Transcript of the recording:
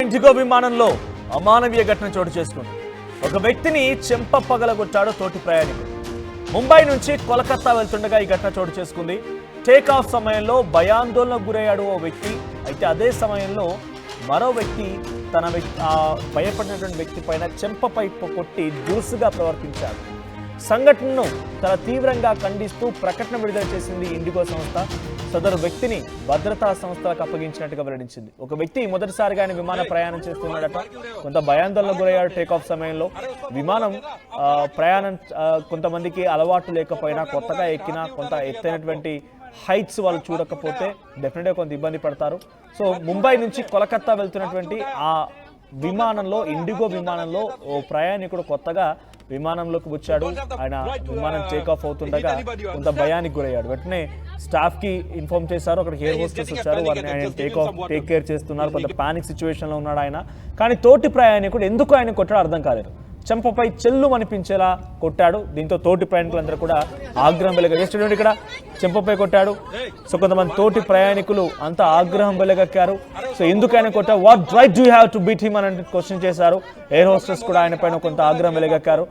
IndiGo విమానంలో అమానవీయ ఘటన చోటు చేసుకుంది. ఒక వ్యక్తిని చెంప పగలగొట్టాడు తోటి ప్రయాణికుడు. ముంబై నుంచి కోల్కతా వెళ్తుండగా ఈ ఘటన చోటు చేసుకుంది. టేక్ ఆఫ్ సమయంలో భయాందోళనకు గురయ్యాడు ఓ వ్యక్తి. అయితే అదే సమయంలో మరో వ్యక్తి భయపడినటువంటి వ్యక్తి పైన చెంపపై కొట్టి దురుసుగా ప్రవర్తించాడు. సంఘటనను చాలా తీవ్రంగా ఖండిస్తూ ప్రకటన విడుదల చేసింది ఇండిగో సంస్థ. సదరు వ్యక్తిని భద్రతా సంస్థలకు అప్పగించినట్టుగా వెల్లడించింది. ఒక వ్యక్తి మొదటిసారిగా ఆయన విమాన ప్రయాణం చేస్తున్నాడట. కొంత భయాందోళనకు గురయ్యాడు టేక్ ఆఫ్ సమయంలో. విమానం ప్రయాణం కొంతమందికి అలవాటు లేకపోయినా, కొత్తగా ఎక్కినా, కొంత ఎత్తైనటువంటి హైట్స్ వాళ్ళు చూడకపోతే డెఫినెట్గా కొంత ఇబ్బంది పడతారు. సో ముంబై నుంచి కోల్కతా వెళ్తున్నటువంటి ఆ విమానంలో, ఇండిగో విమానంలో ఓ ప్రయాణికుడు కొత్తగా విమానంలోకి వచ్చాడు. ఆయన విమానం టేక్ ఆఫ్ అవుతుండగా కొంత భయానికి గురయ్యాడు. వెంటనే స్టాఫ్ కి ఇన్ఫార్మ్ చేశారు. అక్కడ ఎయిర్ హోస్టెస్ వచ్చారు. వారిని ఆయన టేక్ కేర్ చేస్తున్నారు. కొంత పానిక్ సిచ్యువేషన్ లో ఉన్నాడు ఆయన. కానీ తోటి ప్రయాణికుడు ఎందుకు ఆయన కొట్టాడో అర్థం కాలేదు. చెంపపై చెల్లు అనిపించేలా కొట్టాడు. దీంతో తోటి ప్రయాణికులందరూ కూడా ఆగ్రహం వెలగేస్తున్నాడు. ఇక్కడ చెంపపై కొట్టాడు. సో కొంతమంది తోటి ప్రయాణికులు అంతా ఆగ్రహం వెలగక్కారు. సో ఎందుకు ఆయన కొట్టారు, what right do have to beat him అని క్వశ్చన్ చేశారు. ఎయిర్ హోస్టెస్ కూడా ఆయన పైన కొంత ఆగ్రహం వెలగక్కారు.